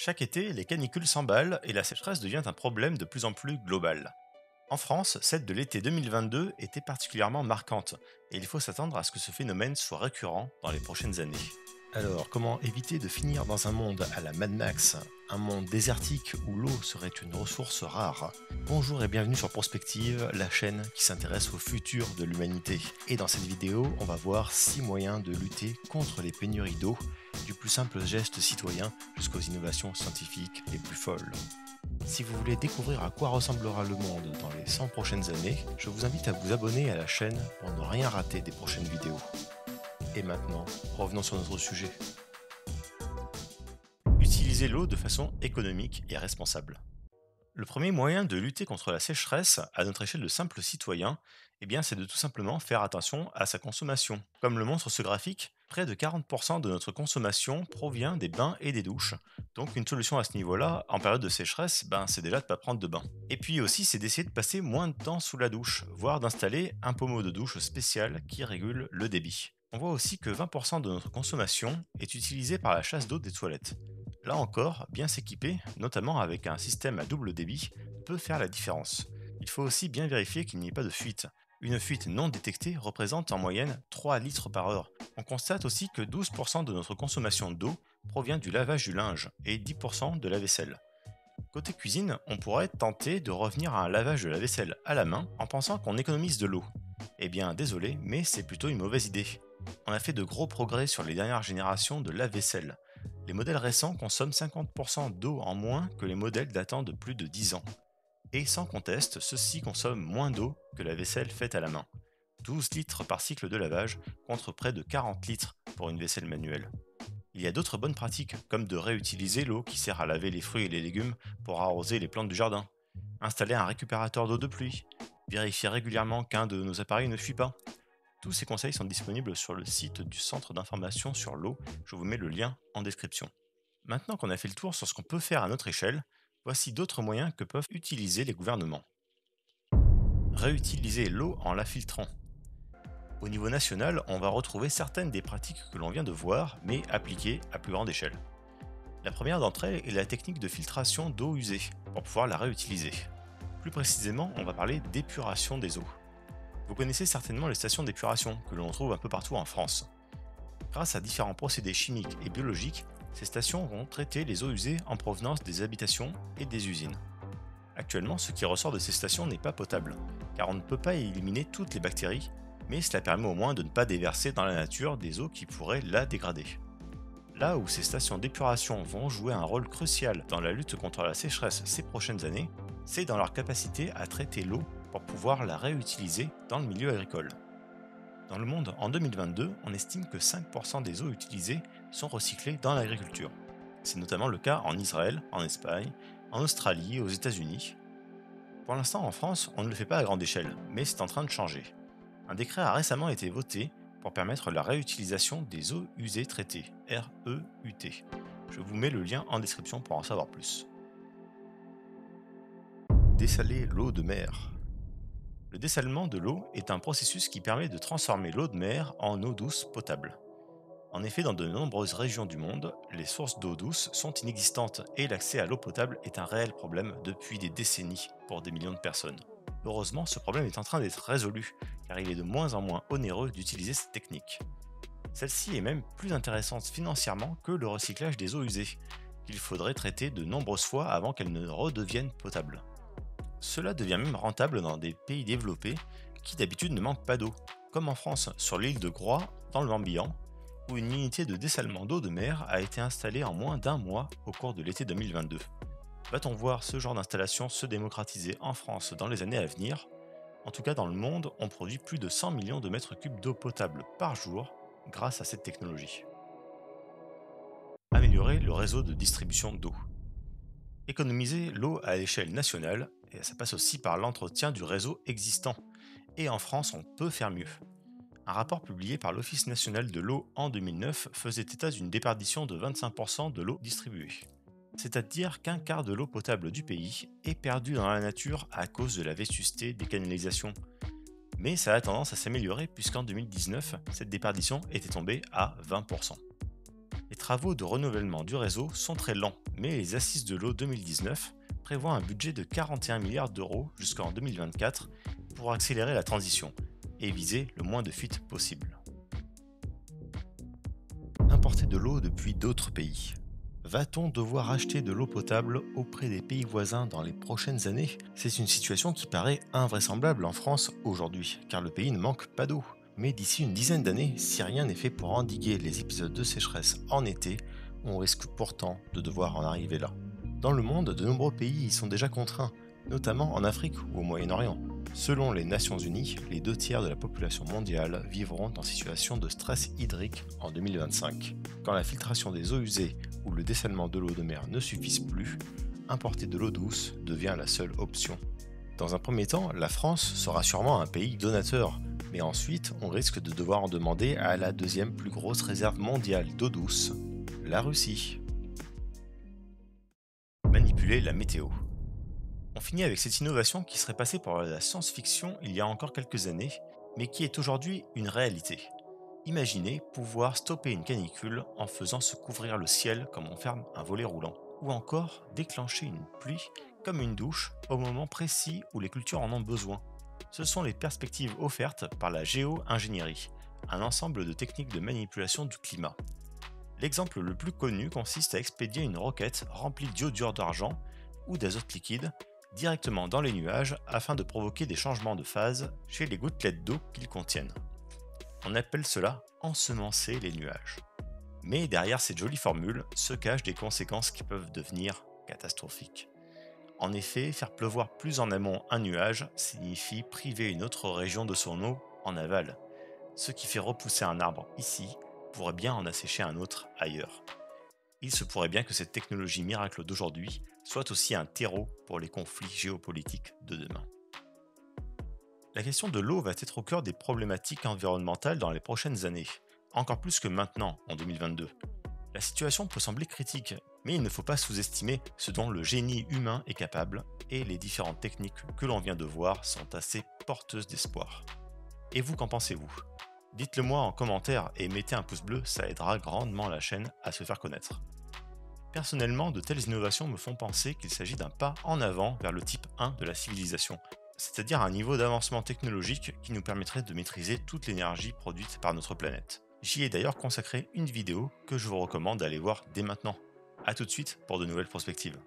Chaque été, les canicules s'emballent et la sécheresse devient un problème de plus en plus global. En France, celle de l'été 2022 était particulièrement marquante et il faut s'attendre à ce que ce phénomène soit récurrent dans les prochaines années. Alors, comment éviter de finir dans un monde à la Mad Max, un monde désertique où l'eau serait une ressource rare? Bonjour et bienvenue sur Prospective, la chaîne qui s'intéresse au futur de l'humanité. Et dans cette vidéo, on va voir 6 moyens de lutter contre les pénuries d'eau, du plus simple geste citoyen jusqu'aux innovations scientifiques les plus folles. Si vous voulez découvrir à quoi ressemblera le monde dans les 100 prochaines années, je vous invite à vous abonner à la chaîne pour ne rien rater des prochaines vidéos. Et maintenant, revenons sur notre sujet. Utiliser l'eau de façon économique et responsable. Le premier moyen de lutter contre la sécheresse à notre échelle de simples citoyens, c'est de tout simplement faire attention à sa consommation. Comme le montre ce graphique, près de 40% de notre consommation provient des bains et des douches. Donc une solution à ce niveau-là, en période de sécheresse, c'est déjà de ne pas prendre de bain. Et puis aussi, c'est d'essayer de passer moins de temps sous la douche, voire d'installer un pommeau de douche spécial qui régule le débit. On voit aussi que 20% de notre consommation est utilisée par la chasse d'eau des toilettes. Là encore, bien s'équiper, notamment avec un système à double débit, peut faire la différence. Il faut aussi bien vérifier qu'il n'y ait pas de fuite. Une fuite non détectée représente en moyenne 3 litres par heure. On constate aussi que 12% de notre consommation d'eau provient du lavage du linge et 10% de la vaisselle. Côté cuisine, on pourrait tenter de revenir à un lavage de la vaisselle à la main en pensant qu'on économise de l'eau. Désolé, mais c'est plutôt une mauvaise idée. On a fait de gros progrès sur les dernières générations de lave-vaisselle. Les modèles récents consomment 50% d'eau en moins que les modèles datant de plus de 10 ans. Et sans conteste, ceux-ci consomment moins d'eau que la vaisselle faite à la main. 12 litres par cycle de lavage contre près de 40 litres pour une vaisselle manuelle. Il y a d'autres bonnes pratiques, comme de réutiliser l'eau qui sert à laver les fruits et les légumes pour arroser les plantes du jardin, installer un récupérateur d'eau de pluie, vérifier régulièrement qu'un de nos appareils ne fuit pas. Tous ces conseils sont disponibles sur le site du Centre d'information sur l'eau, je vous mets le lien en description. Maintenant qu'on a fait le tour sur ce qu'on peut faire à notre échelle, voici d'autres moyens que peuvent utiliser les gouvernements. Réutiliser l'eau en la filtrant. Au niveau national, on va retrouver certaines des pratiques que l'on vient de voir, mais appliquées à plus grande échelle. La première d'entre elles est la technique de filtration d'eau usée, pour pouvoir la réutiliser. Plus précisément, on va parler d'épuration des eaux. Vous connaissez certainement les stations d'épuration, que l'on trouve un peu partout en France. Grâce à différents procédés chimiques et biologiques, ces stations vont traiter les eaux usées en provenance des habitations et des usines. Actuellement, ce qui ressort de ces stations n'est pas potable, car on ne peut pas éliminer toutes les bactéries, mais cela permet au moins de ne pas déverser dans la nature des eaux qui pourraient la dégrader. Là où ces stations d'épuration vont jouer un rôle crucial dans la lutte contre la sécheresse ces prochaines années, c'est dans leur capacité à traiter l'eau pour pouvoir la réutiliser dans le milieu agricole. Dans le monde, en 2022, on estime que 5% des eaux utilisées sont recyclées dans l'agriculture. C'est notamment le cas en Israël, en Espagne, en Australie et aux États-Unis. Pour l'instant, en France, on ne le fait pas à grande échelle, mais c'est en train de changer. Un décret a récemment été voté pour permettre la réutilisation des eaux usées traitées, REUT. Je vous mets le lien en description pour en savoir plus. Dessaler l'eau de mer. Le dessalement de l'eau est un processus qui permet de transformer l'eau de mer en eau douce potable. En effet, dans de nombreuses régions du monde, les sources d'eau douce sont inexistantes et l'accès à l'eau potable est un réel problème depuis des décennies pour des millions de personnes. Heureusement, ce problème est en train d'être résolu, car il est de moins en moins onéreux d'utiliser cette technique. Celle-ci est même plus intéressante financièrement que le recyclage des eaux usées, qu'il faudrait traiter de nombreuses fois avant qu'elles ne redeviennent potables. Cela devient même rentable dans des pays développés qui d'habitude ne manquent pas d'eau, comme en France sur l'île de Groix dans le Morbihan, où une unité de dessalement d'eau de mer a été installée en moins d'un mois au cours de l'été 2022. Va-t-on voir ce genre d'installation se démocratiser en France dans les années à venir? En tout cas, dans le monde, on produit plus de 100 millions de mètres cubes d'eau potable par jour grâce à cette technologie. Améliorer le réseau de distribution d'eau. Économiser l'eau à l'échelle nationale, et ça passe aussi par l'entretien du réseau existant. Et en France, on peut faire mieux. Un rapport publié par l'Office national de l'eau en 2009 faisait état d'une déperdition de 25% de l'eau distribuée. C'est-à-dire qu'un quart de l'eau potable du pays est perdue dans la nature à cause de la vétusté des canalisations. Mais ça a tendance à s'améliorer puisqu'en 2019, cette déperdition était tombée à 20%. Les travaux de renouvellement du réseau sont très lents, mais les Assises de l'eau 2019 prévoient un budget de 41 milliards d'euros jusqu'en 2024 pour accélérer la transition et viser le moins de fuites possible. Importer de l'eau depuis d'autres pays. Va-t-on devoir acheter de l'eau potable auprès des pays voisins dans les prochaines années? C'est une situation qui paraît invraisemblable en France aujourd'hui, car le pays ne manque pas d'eau. Mais d'ici une dizaine d'années, si rien n'est fait pour endiguer les épisodes de sécheresse en été, on risque pourtant de devoir en arriver là. Dans le monde, de nombreux pays y sont déjà contraints, notamment en Afrique ou au Moyen-Orient. Selon les Nations Unies, les 2 tiers de la population mondiale vivront en situation de stress hydrique en 2025. Quand la filtration des eaux usées ou le dessalement de l'eau de mer ne suffisent plus, importer de l'eau douce devient la seule option. Dans un premier temps, la France sera sûrement un pays donateur, mais ensuite on risque de devoir en demander à la deuxième plus grosse réserve mondiale d'eau douce, la Russie. Manipuler la météo. On finit avec cette innovation qui serait passée par la science-fiction il y a encore quelques années, mais qui est aujourd'hui une réalité. Imaginez pouvoir stopper une canicule en faisant se couvrir le ciel comme on ferme un volet roulant, ou encore déclencher une pluie comme une douche au moment précis où les cultures en ont besoin. Ce sont les perspectives offertes par la géo-ingénierie, un ensemble de techniques de manipulation du climat. L'exemple le plus connu consiste à expédier une roquette remplie d'iodure d'argent ou d'azote liquide directement dans les nuages afin de provoquer des changements de phase chez les gouttelettes d'eau qu'ils contiennent. On appelle cela ensemencer les nuages. Mais derrière cette jolie formule se cachent des conséquences qui peuvent devenir catastrophiques. En effet, faire pleuvoir plus en amont un nuage signifie priver une autre région de son eau en aval. Ce qui fait repousser un arbre ici pourrait bien en assécher un autre ailleurs. Il se pourrait bien que cette technologie miracle d'aujourd'hui soit aussi un terreau pour les conflits géopolitiques de demain. La question de l'eau va être au cœur des problématiques environnementales dans les prochaines années, encore plus que maintenant, en 2022. La situation peut sembler critique, mais il ne faut pas sous-estimer ce dont le génie humain est capable, et les différentes techniques que l'on vient de voir sont assez porteuses d'espoir. Et vous, qu'en pensez-vous? Dites-le moi en commentaire et mettez un pouce bleu, ça aidera grandement la chaîne à se faire connaître. Personnellement, de telles innovations me font penser qu'il s'agit d'un pas en avant vers le type 1 de la civilisation, c'est-à-dire un niveau d'avancement technologique qui nous permettrait de maîtriser toute l'énergie produite par notre planète. J'y ai d'ailleurs consacré une vidéo que je vous recommande d'aller voir dès maintenant. A tout de suite pour de nouvelles perspectives.